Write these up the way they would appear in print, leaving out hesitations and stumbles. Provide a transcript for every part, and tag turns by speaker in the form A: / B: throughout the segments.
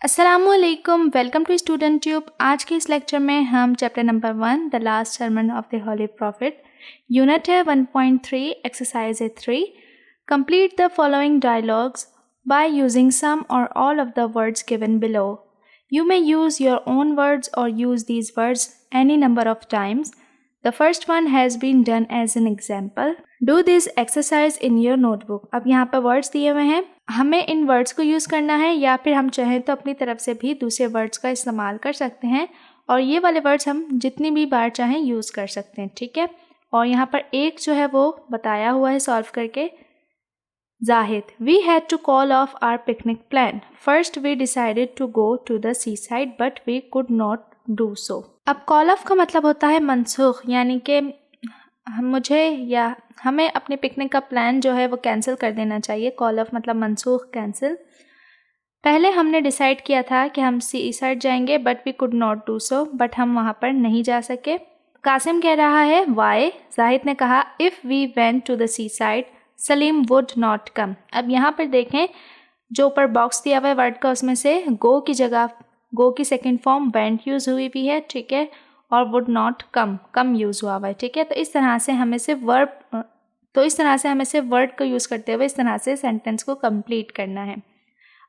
A: अस्सलामुअलैकुम, welcome to student tube. आज के इस लेक्चर में हम chapter number 1 the last sermon of the holy prophet unit है 1.3 एक्सरसाइज है 3। Complete the following dialogues by using some or all of the words given below. You may use your own words or use these words any number of times. The first one has been done as an example. Do this exercise in your notebook. अब यहाँ पर words दिए हुए हैं, हमें इन words को use करना है या फिर हम चाहें तो अपनी तरफ से भी दूसरे वर्ड्स का इस्तेमाल कर सकते हैं और ये वाले वर्ड्स हम जितनी भी बार चाहें यूज़ कर सकते हैं, ठीक है। और यहाँ पर एक जो है वो बताया हुआ है सॉल्व करके। Zahid, we had to call off our picnic plan. First we decided to go to the seaside but we could not do so. अब call off का मतलब होता है मनसूख, यानी कि मुझे या हमें अपने पिकनिक का प्लान जो है वो कैंसिल कर देना चाहिए। कॉल ऑफ मतलब मनसूख, कैंसिल। पहले हमने डिसाइड किया था कि हम सी साइड जाएंगे but we could not do so, but हम वहाँ पर नहीं जा सके। कासिम कह रहा है वाई। जाहिद ने कहा if we went to the sea side Salim would not come. अब यहाँ पर देखें जो ऊपर बॉक्स दिया हुआ है वर्ड का, उसमें से गो की जगह गो की सेकेंड फॉर्म वेंट यूज़ हुई भी है, ठीक है, और वुड नॉट कम यूज़ हुआ हुआ है, ठीक है। तो इस तरह से हमें सिर्फ वर्ड को यूज़ करते हुए इस तरह से सेंटेंस को कंप्लीट करना है।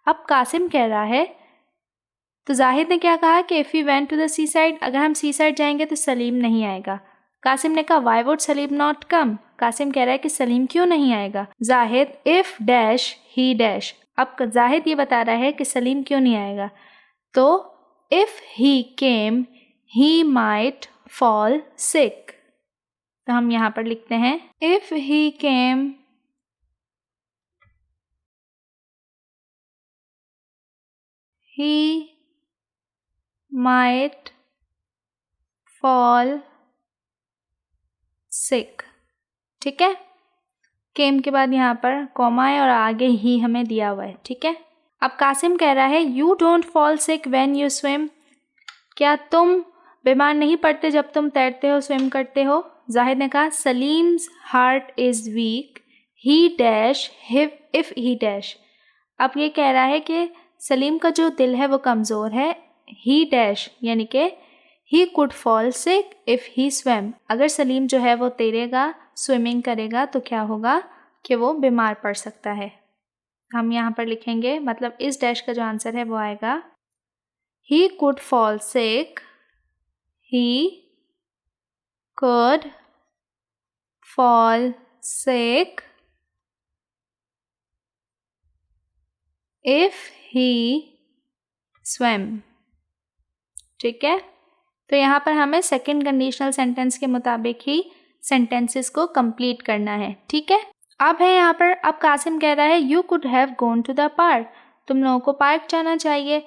A: अब कासिम कह रहा है, तो जाहिद ने क्या कहा कि if we went to the sea side, अगर हम सी साइड जाएंगे तो सलीम नहीं आएगा। कासिम ने कहा why would Salim not come. Kasim कह रहा है कि सलीम क्यों नहीं आएगा। Zahid if dash he dash. अब जाहिद ये बता रहा है कि सलीम क्यों नहीं आएगा, तो if he came he might fall sick. तो हम यहाँ पर लिखते हैं if he came he might fall sick, ठीक है। केम के बाद यहाँ पर कॉमा है और आगे ही हमें दिया हुआ है, ठीक है। अब कासिम कह रहा है you don't fall sick when you swim. क्या तुम बीमार नहीं पड़ते जब तुम तैरते हो, स्विम करते हो। जाहिद ने कहा Salim's heart is week he dash if he dash. अब ये कह रहा है कि सलीम का जो दिल है वो कमज़ोर है। ही डैश यानी कि he could fall sick if he swim. अगर सलीम जो है वो तैरेगा, स्विमिंग करेगा, तो क्या होगा कि वो बीमार पड़ सकता है। हम यहाँ पर लिखेंगे, मतलब इस डैश का जो आंसर है वो आएगा he could fall sick, he could fall sick if he swim, ठीक है। तो यहाँ पर हमें सेकंड कंडीशनल सेंटेंस के मुताबिक ही सेंटेंसेस को कंप्लीट करना है, ठीक है। अब है यहाँ पर, अब कासिम कह रहा है you could have gone to the park. तुम लोगों को पार्क जाना चाहिए।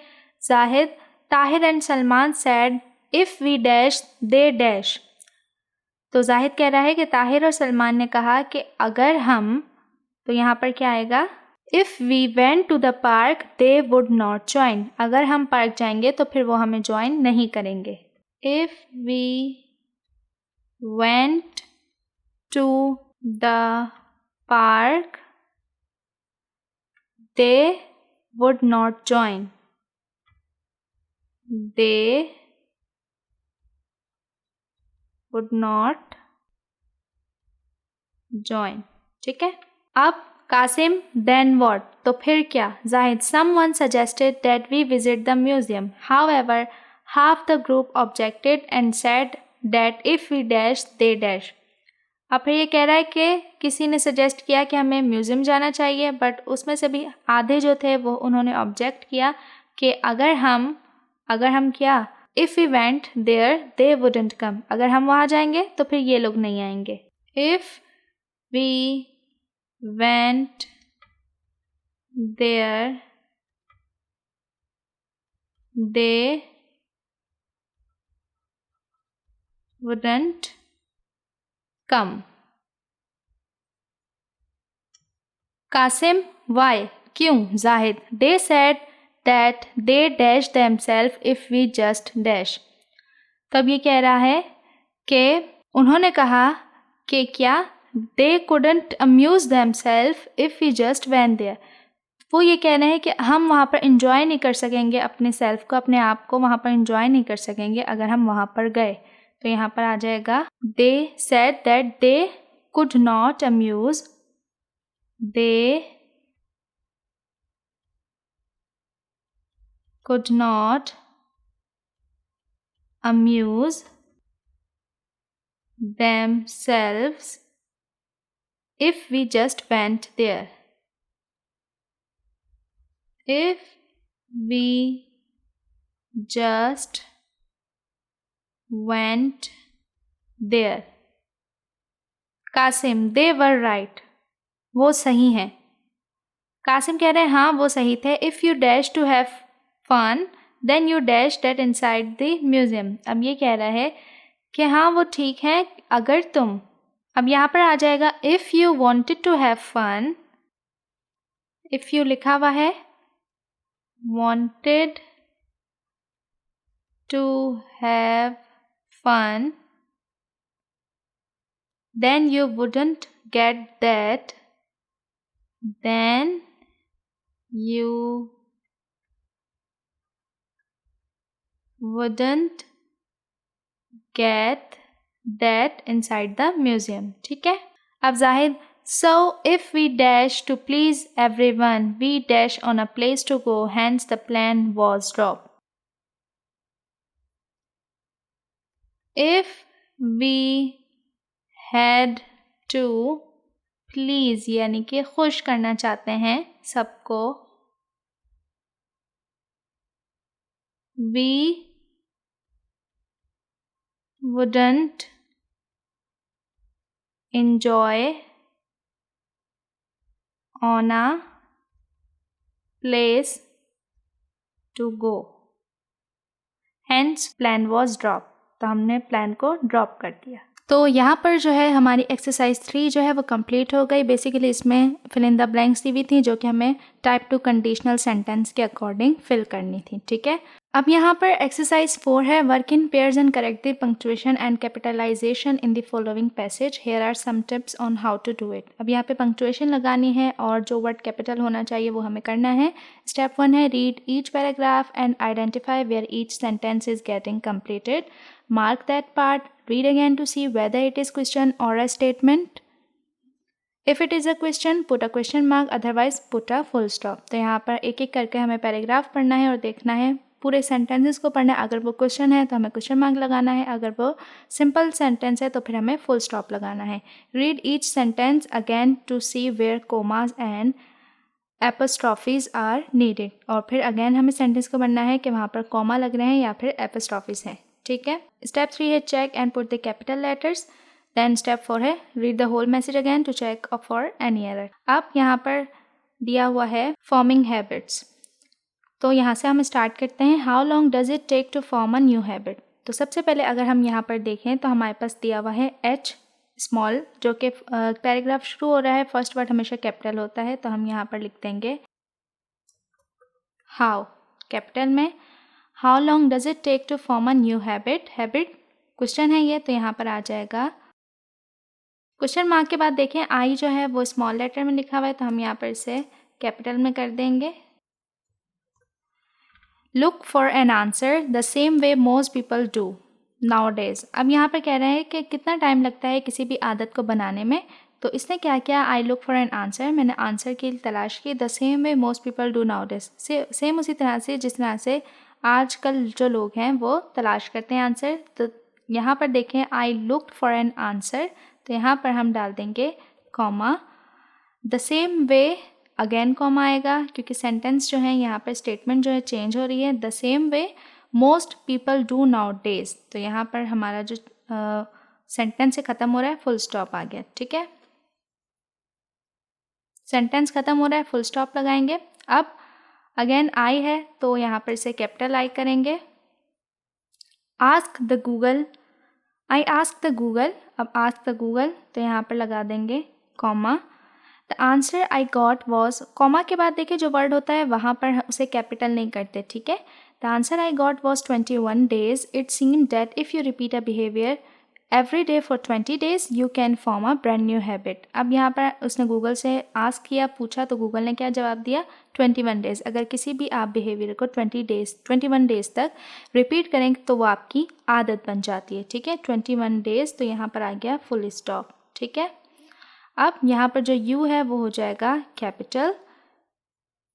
A: Zahid Tahir and Salman said if we dash they dash. तो जाहिद कह रहा है कि ताहिर और सलमान ने कहा कि अगर हम, तो यहाँ पर क्या आएगा if we went to the park they would not join. अगर हम पार्क जाएंगे तो फिर वो हमें ज्वाइन नहीं करेंगे। If we went to the park, they would not join. They would not join. ठीक है। अब कासिम then what? तो फिर क्या। Zahid someone suggested that we visit the museum. However, half the group objected and said that if we dash they dash. अब फिर ये कह रहा है कि किसी ने सजेस्ट किया कि हमें म्यूज़ियम जाना चाहिए, बट उसमें से भी आधे जो थे वो उन्होंने ऑब्जेक्ट किया कि अगर हम क्या if we went there they wouldn't come. अगर हम वहाँ जाएंगे तो फिर ये लोग नहीं आएंगे। If we went there they wouldn't come. Kasim why क्यों। Zahid they said that they dash themselves if we just dash. तब ये कह रहा है कि उन्होंने कहा कि क्या they couldn't amuse themselves if we just went there. वो ये कह रहे हैं कि हम वहाँ पर इंजॉय नहीं कर सकेंगे अपने सेल्फ को, अपने आप को वहाँ पर इंजॉय नहीं कर सकेंगे अगर हम वहाँ पर गए। तो यहाँ पर आ जाएगा they said that they could not amuse, they could not amuse themselves if we just went there. If we just went there. Kasim, they were right. वो सही हैं। कासिम कह रहे हैं हाँ वो सही थे। If you dash to have fun, then you dash that inside the museum. अब ये कह रहा है कि हाँ वो ठीक है अगर तुम, अब यहाँ पर आ जाएगा if you wanted to have fun, if you लिखा हुआ है wanted to have fun, then you wouldn't get that, then you wouldn't get that inside the museum. ठीक है। अब Zahid so if we dash to please everyone, we dash on a place to go, hence the plan was dropped. If we had to please यानी कि खुश करना चाहते हैं सबको, we wouldn't enjoy on a place to go, hence plan was dropped. तो हमने plan को ड्रॉप कर दिया। तो यहाँ पर जो है हमारी एक्सरसाइज 3 जो है वो कंप्लीट हो गई। बेसिकली इसमें फिल इन द ब्लैंक्स दी हुई थी जो कि हमें टाइप 2 कंडीशनल सेंटेंस के अकॉर्डिंग फिल करनी थी। ठीक है। अब यहाँ पर एक्सरसाइज 4 है work in pairs and correct the punctuation and capitalisation in the following passage, here are some tips on how to do it. अब यहाँ पे पंक्चुएशन लगानी है और जो वर्ड कैपिटल होना चाहिए वो हमें करना है। स्टेप 1 है read each paragraph and identify where each sentence is getting completed, mark that part, read again to see whether it is question or a statement. If it is a question, put a question mark, otherwise put a full stop. तो यहाँ पर एक एक करके हमें paragraph पढ़ना है और देखना है, पूरे सेंटेंसेस को पढ़ना है। अगर वो क्वेश्चन है तो हमें क्वेश्चन मार्क लगाना है, अगर वो सिंपल सेंटेंस है तो फिर हमें फुल स्टॉप लगाना है। Read each sentence again to see where commas and apostrophes are needed, और फिर अगेन हमें सेंटेंस को पढ़ना है कि वहाँ पर कॉमा लग रहे हैं या फिर एपोस्ट्रॉफीज हैं। ठीक है। स्टेप 3 है check and put the capital letters. Then step 4 है read the whole message again to check for any error. अब यहाँ पर दिया हुआ है फॉर्मिंग हैबिट्स, तो यहाँ से हम स्टार्ट करते हैं। How long does it take to form a new habit. तो सबसे पहले अगर हम यहाँ पर देखें तो हमारे पास दिया हुआ है एच स्मॉल, जो कि पैराग्राफ शुरू हो रहा है, फर्स्ट वर्ड हमेशा कैपिटल होता है, तो हम यहाँ पर लिख देंगे हाउ कैपिटल में। How long does it take to form a new habit, habit question है ये, तो यहाँ पर आ जाएगा क्वेश्चन मार्क के बाद देखें आई जो है वो स्मॉल लेटर में लिखा हुआ है, तो हम यहाँ पर इसे कैपिटल में कर देंगे। Look for an answer the same way most people do now days. अब यहाँ पर कह रहे हैं कि कितना टाइम लगता है किसी भी आदत को बनाने में, तो इसने क्या किया, I look for an answer, मैंने आंसर की तलाश की, the same way most people do now days, same उसी तरह से जिस तरह से आजकल जो लोग हैं वो तलाश करते हैं आंसर। तो यहाँ पर देखें I looked for an answer, तो यहाँ पर हम डाल देंगे comma, the same way again comma आएगा क्योंकि सेंटेंस जो है यहाँ पर स्टेटमेंट जो है चेंज हो रही है। The same way most people do now days, तो यहाँ पर हमारा जो सेंटेंस से ख़त्म हो रहा है फुल स्टॉप आ गया। ठीक है, सेंटेंस ख़त्म हो रहा है फुल स्टॉप लगाएंगे। अब अगेन आई है तो यहाँ पर इसे कैपिटल आई करेंगे। Ask the Google, I ask the Google, अब आस्क द गूगल तो यहाँ पर लगा देंगे comma, the answer I got was, comma के बाद देखिए जो वर्ड होता है वहाँ पर उसे कैपिटल नहीं करते। ठीक है, the answer I got was 21 days। It seem that if you repeat a behaviour every day for 20 days you can form a brand new habit। अब यहाँ पर उसने गूगल से आस्क किया, पूछा, तो गूगल ने क्या जवाब दिया? 21 डेज़। अगर किसी भी आप बिहेवियर को 21 डेज़ तक रिपीट करेंगे तो वो आपकी आदत बन जाती है। ठीक है, 21 डेज़, तो यहाँ पर आ गया फुल स्टॉप। ठीक है, अब यहाँ पर जो यू है वो हो जाएगा capital.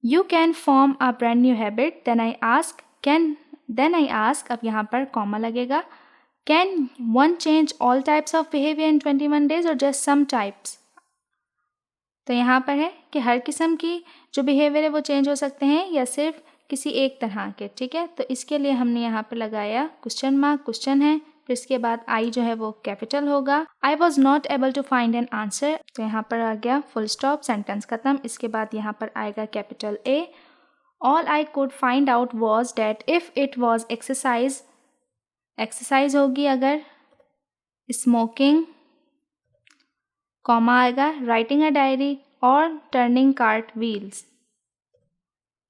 A: You can form a brand new habit, then I ask, अब यहाँ पर कॉमा लगेगा। Can one change all types of behaviour in 21 days और जस्ट सम टाइप्स? तो यहाँ पर है कि हर किस्म की जो बिहेवियर है वो चेंज हो सकते हैं या सिर्फ किसी एक तरह के। ठीक है, तो इसके लिए हमने यहाँ पर लगाया क्वेश्चन मार्क, क्वेश्चन है, फिर इसके बाद आई जो है वो कैपिटल होगा। I was not able to find an answer, तो यहाँ पर आ गया फुल स्टॉप, सेंटेंस खत्म। इसके बाद यहाँ पर आएगा capital A. All I could find out was that if it was exercise होगी अगर, स्मोकिंग, कॉमा आएगा, राइटिंग अ डायरी और turning cart wheels.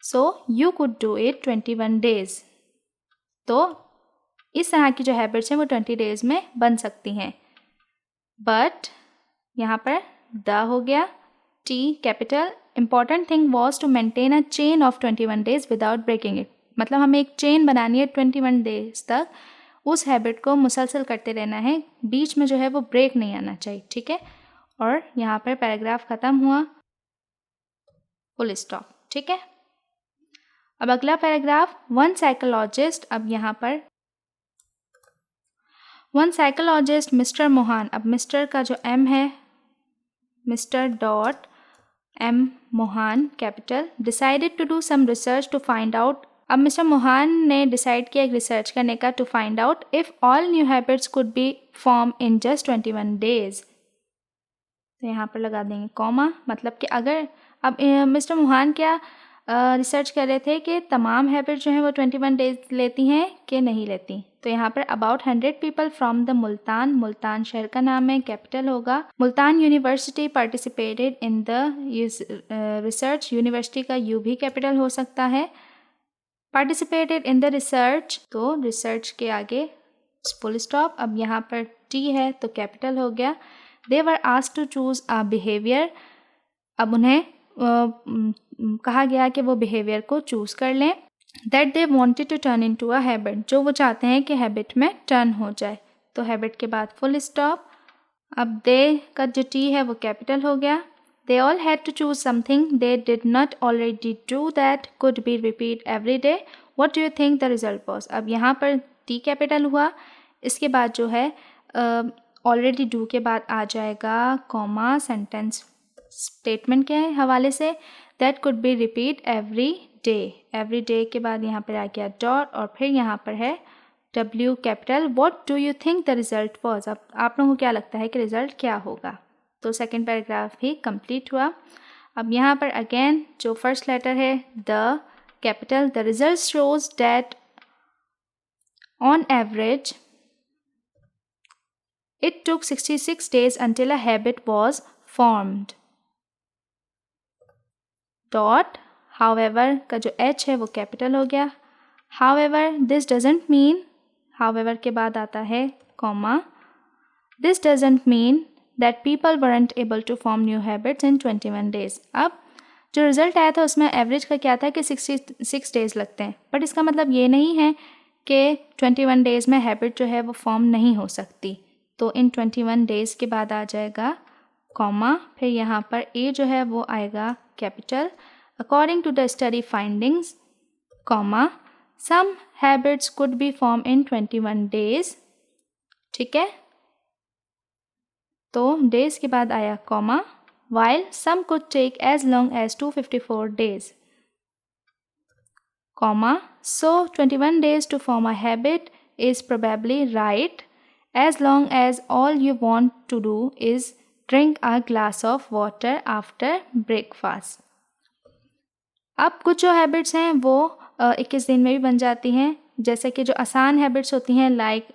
A: So you could do it 21 days. तो इस तरह की जो हैबिट्स हैं वो 20 डेज में बन सकती हैं। बट यहाँ पर द हो गया, T capital. Important thing was to maintain a chain of 21 days without breaking it. मतलब हमें एक चेन बनानी है 21 डेज तक, उस हैबिट को मुसलसल करते रहना है, बीच में जो है वो ब्रेक नहीं आना चाहिए। ठीक है, और यहाँ पर पैराग्राफ ख़त्म हुआ, फुल स्टॉप। ठीक है, अब अगला पैराग्राफ, वन साइकोलॉजिस्ट। अब यहाँ पर वन साइकोलॉजिस्ट मिस्टर मोहान, अब मिस्टर का जो एम है, mister dot M Mohan capital, decided to do some research to find out. अब मिस्टर मोहान ने डिसाइड किया एक रिसर्च करने का, to find out if all new habits could be form in just 21 days. तो यहाँ पर लगा देंगे कॉमा, मतलब कि अगर अब मिस्टर मोहान क्या रिसर्च कर रहे थे कि तमाम हैबिट जो हैं वो 21 डेज लेती हैं कि नहीं लेती। तो यहाँ पर about 100 people from the Multan शहर का नाम है, कैपिटल होगा। Multan university participated in the research, university का यू भी कैपिटल हो सकता है। पार्टिसिपेटेड इन द रिसर्च, तो रिसर्च के आगे फुल स्टॉप। अब यहाँ पर टी है तो कैपिटल हो गया। They were asked to choose a behaviour, अब उन्हें कहा गया कि वो बिहेवियर को चूज़ कर लें। That they wanted to turn into a habit, जो वो चाहते हैं कि हैबिट में टर्न हो जाए। तो हैबिट के बाद फुल स्टॉप। अब दे का जो टी है वो कैपिटल हो गया। They all had to choose something they did not already do that could be repeat every day. What do you think the result was? अब यहाँ पर T कैपिटल हुआ, इसके बाद जो है ऑलरेडी डू के बाद आ जाएगा कॉमा, सेंटेंस स्टेटमेंट के हवाले से, that could be repeat every day के बाद यहाँ पर आ गया डॉट और फिर यहाँ पर है W capital. What do you think the result was? अब आप लोगों को क्या लगता है कि रिजल्ट क्या होगा? तो सेकेंड पैराग्राफ भी कंप्लीट हुआ। अब यहाँ पर अगेन जो फर्स्ट लेटर है the capital, the result shows that on average it took 66 days until a habit was formed. Dot, however का जो एच है वो कैपिटल हो गया। However this doesn't mean, however के बाद आता है comma, this doesn't mean that people weren't able to form new habits in 21 days। अब जो रिज़ल्ट आया था उसमें एवरेज का क्या था कि 66 डेज़ लगते हैं, बट इसका मतलब ये नहीं है कि 21 डेज़ में हैबिट जो है वो फॉर्म नहीं हो सकती। तो इन 21 डेज़ के बाद आ जाएगा कॉमा, फिर यहाँ पर ए जो है वो आएगा capital. According to the study findings, comma, some habits could be form in 21 days. ठीक है, तो डेज के बाद आया comma, while some could take as long as 254 days, comma, so 21 days to form a habit is probably right as long as all you want to do is drink a glass of water after breakfast. अब कुछ जो habits हैं वो 21 दिन में भी बन जाती हैं, जैसे कि जो आसान हैबिट्स होती हैं लाइक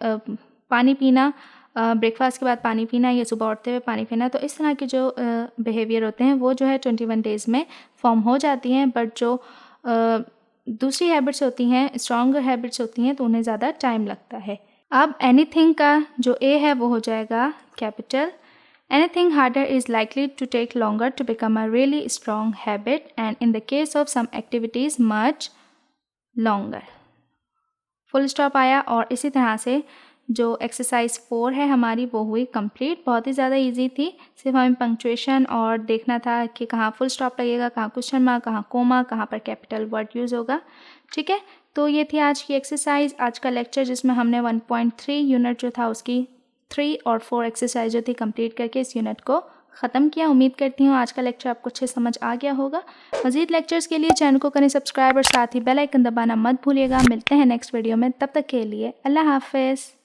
A: पानी पीना, ब्रेकफास्ट के बाद पानी पीना या सुबह उठते हुए पानी पीना। तो इस तरह के जो बिहेवियर होते हैं वो जो है 21 डेज़ में फॉर्म हो जाती हैं, बट जो दूसरी हैबिट्स होती हैं, स्ट्रॉन्गर हैबिट्स होती हैं, तो उन्हें ज़्यादा टाइम लगता है। अब एनीथिंग का जो ए है वो हो जाएगा capital. Anything harder is likely to take longer to become a really strong habit and in the case of some activities much longer. Full stop आया और इसी तरह से जो एक्सरसाइज 4 है हमारी वो हुई कंप्लीट. बहुत ही ज़्यादा इजी थी, सिर्फ हमें पंक्चुएशन और देखना था कि कहाँ फुल स्टॉप लगेगा, कहाँ क्वेश्चन मार्क, कहाँ कोमा, कहाँ पर कैपिटल वर्ड यूज़ होगा. ठीक है, तो ये थी आज की एक्सरसाइज, आज का लेक्चर, जिसमें हमने 1.3 यूनिट जो था उसकी 3 और 4 एक्सरसाइज जो थी कंप्लीट करके इस यूनिट को ख़त्म किया. उम्मीद करती हूँ आज का लेक्चर आपको अच्छे समझ आ गया होगा. मज़ीद लेक्चर्स के लिए चैनल को करें सब्सक्राइब और साथ ही बेल आइकन दबाना मत भूलिएगा. मिलते हैं नेक्स्ट वीडियो में, तब तक के लिए अल्लाह हाफ़िज़.